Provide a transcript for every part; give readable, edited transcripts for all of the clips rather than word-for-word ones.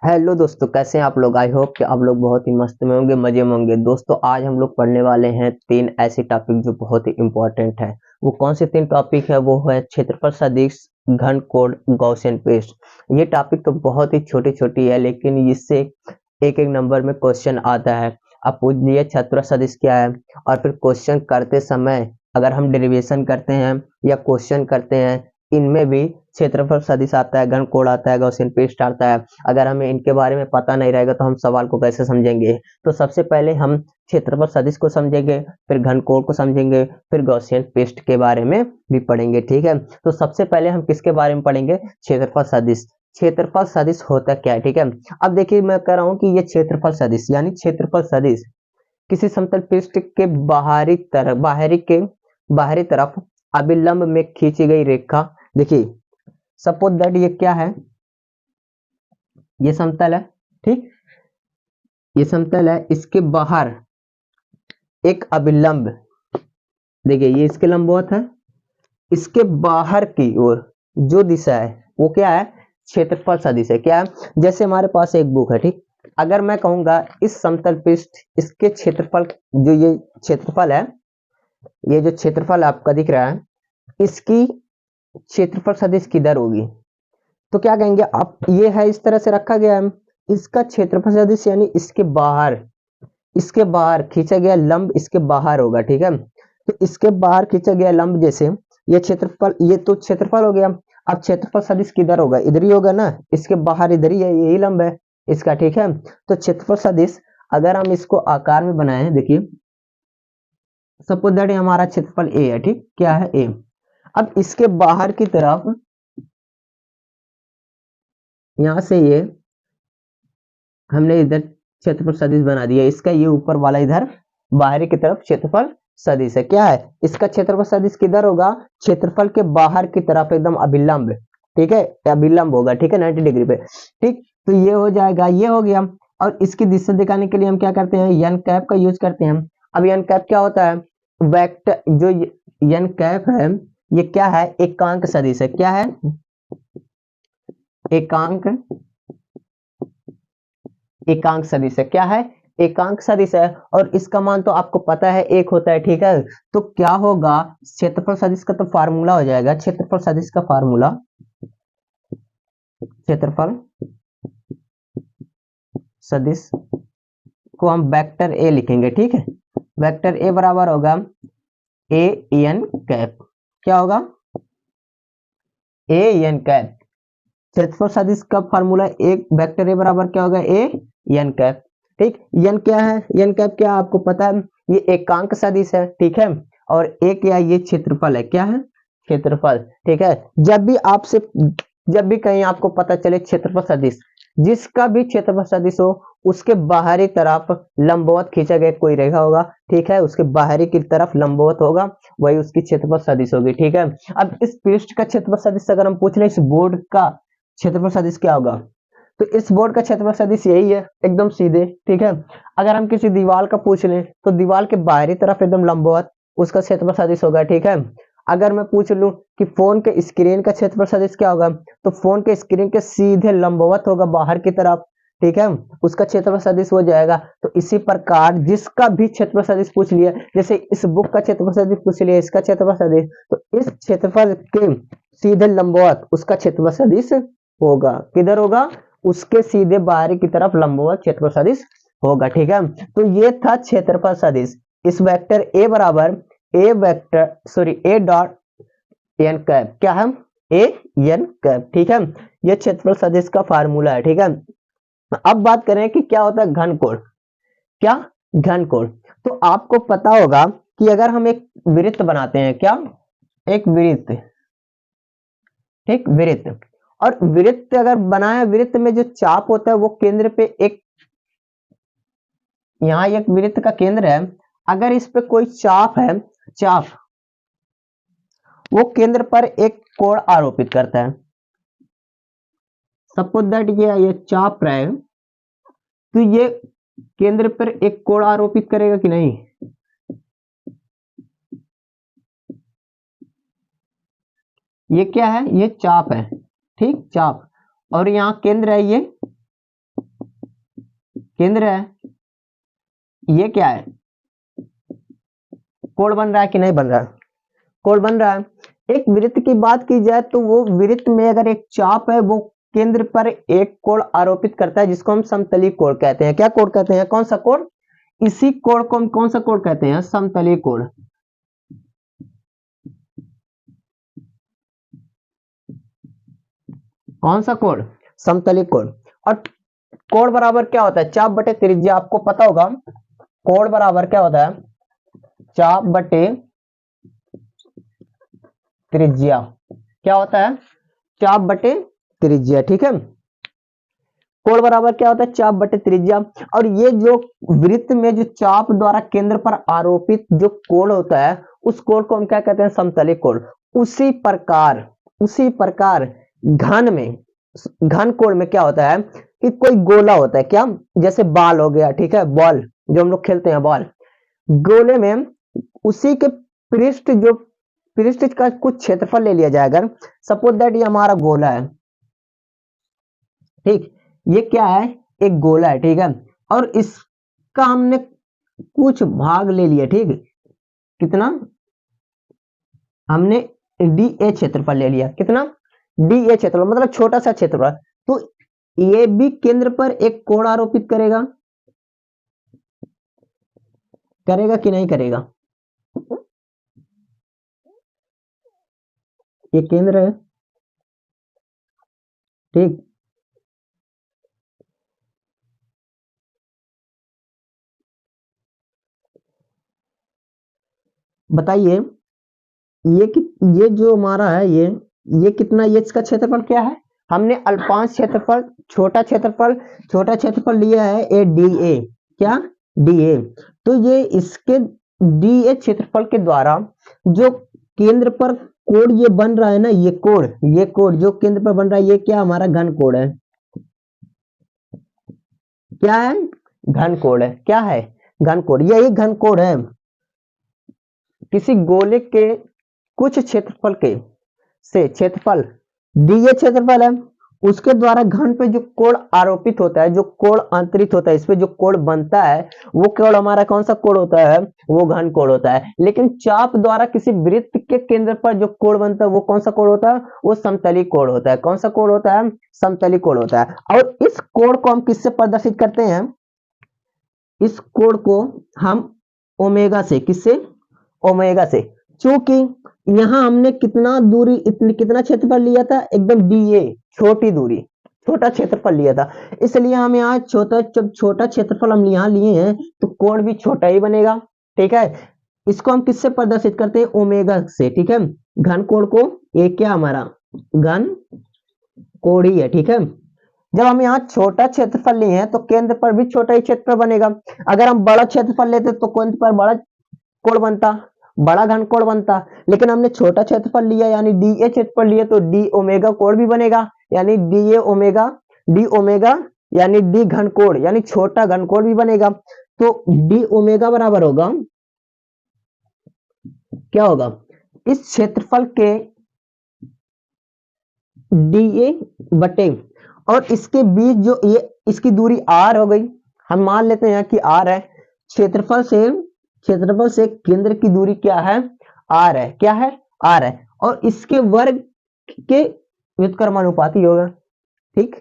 Hello दोस्तों, कैसे हैं आप लोग। आई होप कि आप लोग बहुत ही मस्त में होंगे, मजे में होंगे। दोस्तों आज हम लोग पढ़ने वाले हैं तीन ऐसे टॉपिक जो बहुत ही इंपॉर्टेंट है। वो कौन से तीन टॉपिक है? वो है क्षेत्रफल सदिश, घन कोण, गॉसियन पेस्ट। ये टॉपिक तो बहुत ही छोटी छोटी है, लेकिन इससे एक एक नंबर में क्वेश्चन आता है। आप पूछ लिए क्षेत्रफल सदिश क्या है, और फिर क्वेश्चन करते समय अगर हम डेरिवेशन करते हैं या क्वेश्चन करते हैं, इनमें भी क्षेत्रफल सदिश आता है, घन कोण आता है, गॉसियन पेस्ट आता है। अगर हमें इनके बारे में पता नहीं रहेगा तो हम सवाल को कैसे समझेंगे। तो सबसे पहले हम क्षेत्रफल सदिश को समझेंगे, फिर घनकोण को समझेंगे, फिर गॉसियन पेस्ट के बारे में भी पढ़ेंगे। ठीक है, तो सबसे पहले हम किसके बारे में पढ़ेंगे? क्षेत्रफल सदिश। क्षेत्रफल सदिश होता क्या है? ठीक है, अब देखिए मैं कह रहा हूं कि ये क्षेत्रफल सदिश यानी क्षेत्रफल सदिश किसी समतल पृष्ठ के बाहरी तरफ अभिलंब में खींची गई रेखा। देखिए, सपोज दैट ये क्या है? ये समतल है। ठीक, ये समतल है, इसके बाहर एक अभिलंब, देखिए ये इसके लंबवत है। इसके बाहर की ओर जो दिशा है वो क्या है? क्षेत्रफल सदिश है। क्या है? जैसे हमारे पास एक बुक है, ठीक, अगर मैं कहूंगा इस समतल पृष्ठ, इसके क्षेत्रफल, जो ये क्षेत्रफल है, ये जो क्षेत्रफल आपका दिख रहा है, इसकी क्षेत्रफल सदिश किधर होगी? तो क्या कहेंगे आप? ये है, इस तरह से रखा गया है, इसका क्षेत्रफल सदिश यानी इसके बाहर खींचा गया लंब इसके बाहर होगा। ठीक है, तो इसके बाहर खींचा गया लंब, जैसे ये क्षेत्रफल, ये तो क्षेत्रफल हो गया। अब क्षेत्रफल सदिश किधर होगा? इधर ही होगा ना, इसके बाहर इधर ही है, यही लंब है इसका। ठीक है, तो क्षेत्रफल सदिश अगर हम इसको आकार में बनाए, देखिए सपोज दैट हमारा क्षेत्रफल ए है। ठीक, क्या है? ए। अब इसके बाहर की तरफ, यहां से ये हमने इधर क्षेत्रफल सदिश बना दिया, इसका ये ऊपर वाला इधर बाहरी की तरफ क्षेत्रफल सदिश है। क्या है? इसका क्षेत्रफल सदिश किधर होगा? क्षेत्रफल के बाहर की तरफ एकदम अभिलंब। ठीक है, अभिलंब होगा। ठीक है, 90 डिग्री पे। ठीक, तो ये हो जाएगा, ये हो गया। और इसकी दिशा दिखाने के लिए हम क्या करते हैं? एन कैप का यूज करते हैं। अब एन कैप क्या होता है? वेक्टर, जो एन कैप है, ये क्या है? एकांक सदिश है। क्या है? एकांक एकांक सदिश है। क्या है? एकांक सदिश है। और इसका मान तो आपको पता है, एक होता है। ठीक है, तो क्या होगा? क्षेत्रफल सदिश का तो फार्मूला हो जाएगा, क्षेत्रफल सदिश का फार्मूला, क्षेत्रफल सदिश को हम वेक्टर ए लिखेंगे। ठीक है, वेक्टर ए बराबर होगा ए एन कैप। क्या होगा? A N cap. क्षेत्रफल सदिश का फार्मूला एक वेक्टर ए बराबर क्या होगा? A N cap. ठीक, एन क्या है? एन कैप क्या आपको पता है? ये एकांक सदिश है। ठीक है, और एक या ये क्षेत्रफल है। क्या है? क्षेत्रफल। ठीक है, जब भी कहीं आपको पता चले क्षेत्रफल सदिश, जिसका भी क्षेत्रफल सदिश हो, उसके बाहरी तरफ लंबवत खींचा गया कोई रेखा होगा। ठीक है, उसके बाहरी की तरफ लंबवत होगा, वही उसकी क्षेत्रफल सदिश होगी। ठीक है, अब इस पृष्ठ का क्षेत्रफल सदिश अगर हम पूछ ले, इस बोर्ड का क्षेत्रफल सदिश क्या होगा? तो इस बोर्ड का क्षेत्रफल सदिश यही है, एकदम सीधे। ठीक है, अगर हम किसी दीवार का पूछ लें तो दीवार के बाहरी तरफ एकदम लंबवत उसका क्षेत्रफल सदिश होगा। ठीक है, अगर मैं पूछ लूं कि फोन के स्क्रीन का क्षेत्रफल सदिश क्या होगा, तो फोन के स्क्रीन के सीधे लंबवत होगा बाहर की तरफ। ठीक है, उसका क्षेत्रफल सदिश हो जाएगा। तो इसी प्रकार जिसका भी क्षेत्रफल सदिश पूछ लिया, जैसे इस बुक का क्षेत्रफल सदिश पूछ लिया, इसका क्षेत्रफल सदिश, तो इस क्षेत्रफल के सीधे लंबवत उसका क्षेत्रफल सदिश होगा। किधर होगा? उसके सीधे बाहरी की तरफ लंबवत क्षेत्रफल सदिश होगा। ठीक है, तो ये था क्षेत्रफल सदिश। इस वेक्टर ए बराबर ए डॉट एन कैप। क्या है? A N cap. ठीक है, ये क्षेत्रफल सदिश का फार्मूला है। ठीक है, अब बात करें कि क्या होता है घन कोण। क्या? घन कोण। तो आपको पता होगा कि अगर हम एक वृत्त बनाते हैं, क्या? एक वृत्त। ठीक, वृत्त। और वृत्त अगर बनाया, वृत्त में जो चाप होता है वो केंद्र पे एक, यहाँ एक वृत्त का केंद्र है, अगर इस पे कोई चाप है, चाप, वो केंद्र पर एक कोण आरोपित करता है। सपोज दैट ये चाप रहा है, तो ये केंद्र पर एक कोण आरोपित करेगा कि नहीं? ये क्या है? ये चाप है। ठीक, चाप। और यहाँ केंद्र है, ये केंद्र है, ये क्या है, कोण बन रहा है कि नहीं बन रहा है, कोण बन रहा है। एक वृत्त की बात की जाए तो वो वृत्त में अगर एक चाप है वो केंद्र पर एक कोण आरोपित करता है जिसको हम समतली कोण कहते हैं। क्या कोण कहते हैं, कौन सा कोण, इसी कोण को हम कौन सा कोण कहते हैं, समतली कोण। कौन सा कोण, समतली कोण। और कोण बराबर क्या होता है, चाप बटे त्रिज्या, आपको पता होगा कोण बराबर क्या होता है, चाप बटे त्रिज्या। क्या होता है, चाप बटे त्रिज्या, ठीक है। कोण बराबर क्या होता है, चाप बटे त्रिज्या। और ये जो वृत्त में जो चाप द्वारा केंद्र पर आरोपित जो कोण होता है उस कोण को हम क्या कहते हैं, समतली कोण। उसी प्रकार घन में, घन कोण में क्या होता है कि कोई गोला होता है, क्या, जैसे बॉल हो गया, ठीक है, बॉल जो हम लोग खेलते हैं बॉल, गोले में उसी के पृष्ठ का कुछ क्षेत्रफल ले लिया जाए। अगर सपोज दैट ये हमारा गोला है, ठीक, ये क्या है, एक गोला है, ठीक है, और इसका हमने कुछ भाग ले लिया, ठीक, कितना, हमने डी ए क्षेत्रफल ले लिया, कितना, डी ए क्षेत्रफल मतलब छोटा सा क्षेत्रफल। तो ये भी केंद्र पर एक कोण आरोपित करेगा, करेगा कि नहीं करेगा, ये केंद्र है, ठीक। बताइए ये कि ये जो हमारा है ये कितना, ये इसका क्षेत्रफल क्या है, हमने अल्पांश क्षेत्रफल, छोटा क्षेत्रफल लिया है ए डी ए, क्या, डी ए। तो ये इसके डी ए क्षेत्रफल के द्वारा जो केंद्र पर कोण ये बन रहा है ना, ये कोण जो केंद्र पर बन रहा है ये क्या, हमारा घन कोण है। क्या है, घन कोण है, क्या है, घन कोण। यही घन कोण है किसी गोले के कुछ क्षेत्रफल के से, क्षेत्रफल डी क्षेत्रफल है, उसके द्वारा घन पे जो कोण आरोपित होता है, जो कोण अंतरित होता है, इस पे जो कोण बनता है वो कोण हमारा कौन सा कोण होता है, वो घन कोण होता है। लेकिन चाप द्वारा किसी वृत्त के केंद्र पर जो कोण बनता है वो कौन सा कोण होता है, वो समतली कोण होता है। कौन सा कोण होता है, समतली कोण होता है। और इस कोण को हम किससे प्रदर्शित करते हैं, इस कोण को हम ओमेगा से, किससे, ओमेगा से। चूंकि यहां हमने कितना दूरी, इतनी कितना क्षेत्रफल लिया था, एकदम डी ए, छोटी दूरी, छोटा क्षेत्रफल लिया था, इसलिए हम यहाँ जब छोटा क्षेत्रफल हम यहाँ लिए हैं तो कोण भी छोटा ही बनेगा, ठीक है। इसको हम किससे प्रदर्शित करते हैं, ओमेगा से, ठीक है। घन कोण को, ये क्या हमारा घन कोण ही है, ठीक है। जब हम यहाँ छोटा क्षेत्रफल लिए हैं तो केंद्र पर भी छोटा ही क्षेत्रफल बनेगा। अगर हम बड़ा क्षेत्रफल लेते तो केंद्र पर बड़ा कोण बनता, बड़ा घन कोण बनता। लेकिन हमने छोटा क्षेत्रफल लिया यानी डी ए क्षेत्रफल लिया तो डी ओमेगा कोण भी बनेगा, यानी D A omega, D omega यानी डी घन कोण यानी छोटा घन कोण भी बनेगा। तो डी ओमेगा बराबर होगा, क्या होगा, इस क्षेत्रफल के डी ए बटे, और इसके बीच जो ये इसकी दूरी आर हो गई, हम मान लेते हैं कि आर है, क्षेत्रफल से केंद्र की दूरी क्या है, आर है, क्या है, आर है, और इसके वर्ग के व्युत्क्रमानुपाती होगा, ठीक।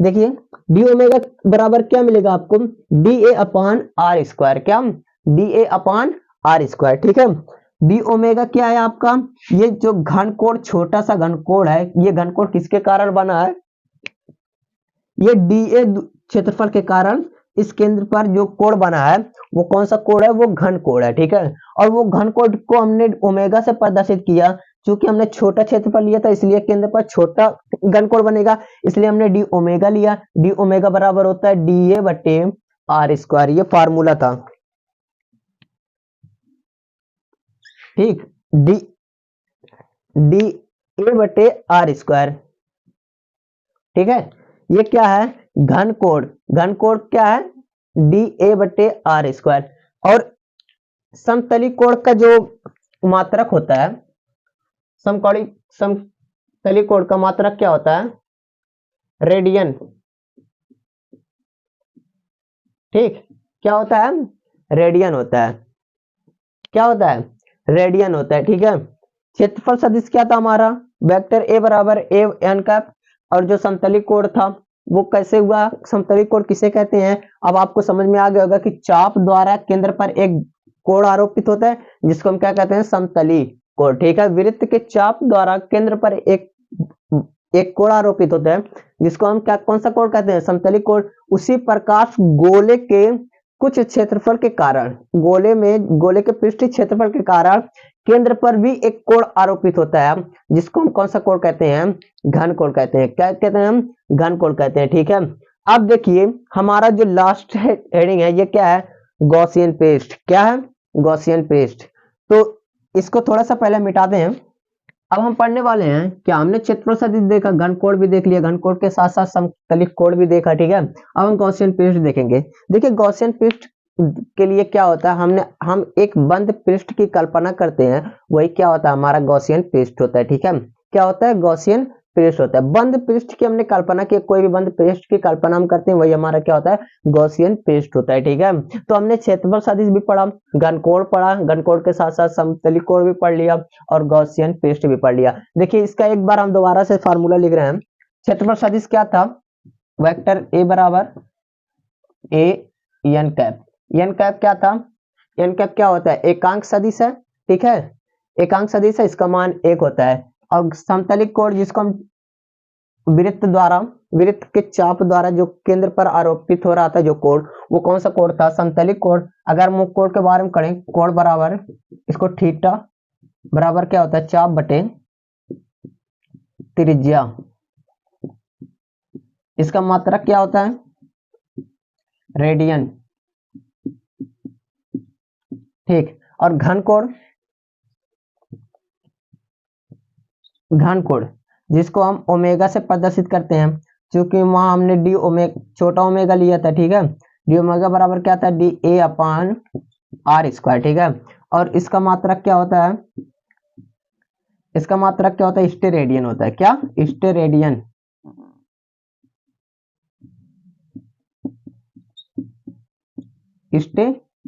देखिए डी ओमेगा बराबर क्या मिलेगा आपको, D A upon are square, क्या, D A upon are square, ठीक है। डी ओमेगा क्या है आपका, ये जो घन कोण, छोटा सा घन कोण है, ये घन कोण किसके कारण बना है, ये डी ए क्षेत्रफल के कारण इस केंद्र पर जो कोण बना है वो कौन सा कोण है, वो घन कोण है, ठीक है। और वो घन कोण को हमने ओमेगा से प्रदर्शित किया, क्योंकि हमने छोटा क्षेत्रफल लिया था इसलिए केंद्र पर छोटा घन कोण बनेगा, इसलिए हमने डी ओमेगा लिया। डी ओमेगा बराबर होता है डी ए बटे आर स्क्वायर, ये फार्मूला था, ठीक। डी डी ए बटे आर स्क्वायर, ठीक है। ये क्या है, घन कोण, घन कोण क्या है, डी ए बटे आर स्क्वायर। और समतली कोण का जो मात्रक होता है, समतली कोण का मात्रक क्या होता है, रेडियन, ठीक, क्या होता है, रेडियन होता है, क्या होता है, रेडियन होता है। ठीक है, क्षेत्रफल सदिश क्या था हमारा, वेक्टर ए बराबर ए एन कैप, और जो समतली कोण था वो कैसे हुआ, समतली कोण किसे कहते हैं, अब आपको समझ में आ गया होगा कि चाप द्वारा केंद्र पर एक कोण आरोपित होता है जिसको हम क्या कहते हैं, समतली कोण। ठीक है, वृत्त के चाप द्वारा केंद्र पर एक कोण आरोपित होता है जिसको हम क्या, कौन सा कोण कहते हैं, समतली कोण। उसी प्रकार गोले के कुछ क्षेत्रफल के कारण, गोले के पृष्ठीय क्षेत्रफल के कारण केंद्र पर भी एक कोण आरोपित होता है जिसको हम कौन सा कोण कहते हैं, घन कोण कहते हैं। क्या कहते हैं हम, घन कोण कहते हैं। ठीक है, अब देखिए हमारा जो लास्ट हेडिंग है ये क्या है, गॉसियन पेस्ट। क्या है, गॉसियन पेस्ट। तो इसको थोड़ा सा पहले मिटाते हैं। अब हम पढ़ने वाले हैं क्या, हमने क्षेत्रफल सदिश देखा, घन कोण भी देख लिया, घन कोण के साथ साथ समतलिक कोण भी देखा। ठीक है, अब हम गॉसियन पेस्ट देखेंगे। देखिए गॉसियन पेस्ट के लिए क्या होता है, हम एक बंद पृष्ठ की कल्पना करते हैं, वही क्या होता है, हमारा गॉसियन पेस्ट होता है। ठीक है, क्या होता है, गॉसियन पेस्ट होता है। बंद पृष्ठ की हमने कल्पना की, कोई भी बंद पृष्ठ की कल्पना हम करते हैं वही हमारा क्या होता है, गॉसियन पेस्ट होता है। ठीक है, तो हमने क्षेत्रफल सदिश भी पढ़ा, घन कोण पढ़ा, घन कोण के साथ साथ समतली कोण भी पढ़ लिया और गॉसियन पेस्ट भी पढ़ लिया। देखिए इसका एक बार हम दोबारा से फार्मूला लिख रहे हैं। क्षेत्रफल सदिश क्या था, वेक्टर ए बराबर ए एन कैप। एन कैप क्या था, एन कैप क्या होता है, एकांक सदिश है। ठीक है, एकांक सदिश है, इसका मान 1 होता है। और समतलिक कोण जिसको हम वृत्त के चाप द्वारा जो केंद्र पर आरोपित हो रहा था जो कोण, वो कौन सा कोण था, समतलिक कोण। अगर हम कोण के बारे में करें, कोण बराबर इसको थीटा बराबर क्या होता है, चाप बटे त्रिज्या। इसका मात्रक क्या होता है, रेडियन। ठीक, और घन कोण जिसको हम ओमेगा से प्रदर्शित करते हैं, क्योंकि वहां हमने डी ओमेगा छोटा ओमेगा लिया था। ठीक है, डी ओमेगा बराबर क्या था, d A upon are square. ठीक है, और इसका मात्रक क्या होता है, इसका मात्रक क्या होता है, स्टेरेडियन होता है। क्या, स्टेरेडियन।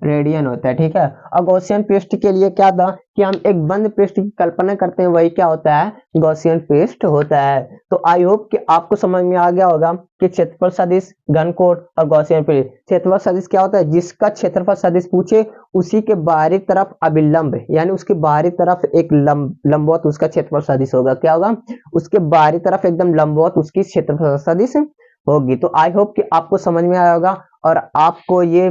रेडियन होता है। ठीक है, और गॉसियन पेस्ट के लिए क्या था कि हम एक बंद पेस्ट की कल्पना करते हैं, वही क्या होता है, गॉसियन पेस्ट होता है। तो आई होप कि आपको समझ में आ गया होगा कि क्षेत्रफल सदिश, घन कोण और गॉसियन पेस्ट। क्षेत्रफल सदिश क्या होता है, जिसका क्षेत्रफल सदिश पूछे उसी के बाहरी तरफ अभिलंब, यानी उसके बाहरी तरफ एक लंबवत उसका क्षेत्रफल सदिश होगा। क्या होगा, उसके बाहरी तरफ एकदम लंबवत उसकी क्षेत्रफल सदिश होगी। तो आई होप कि आपको समझ में आया होगा और आपको ये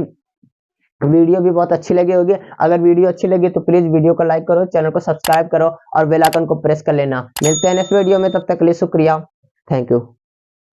वीडियो भी बहुत अच्छी लगी होगी। अगर वीडियो अच्छी लगी तो प्लीज वीडियो को लाइक करो, चैनल को सब्सक्राइब करो और बेल आइकन को प्रेस कर लेना। मिलते हैं नेक्स्ट वीडियो में, तब तक के लिए शुक्रिया, थैंक यू।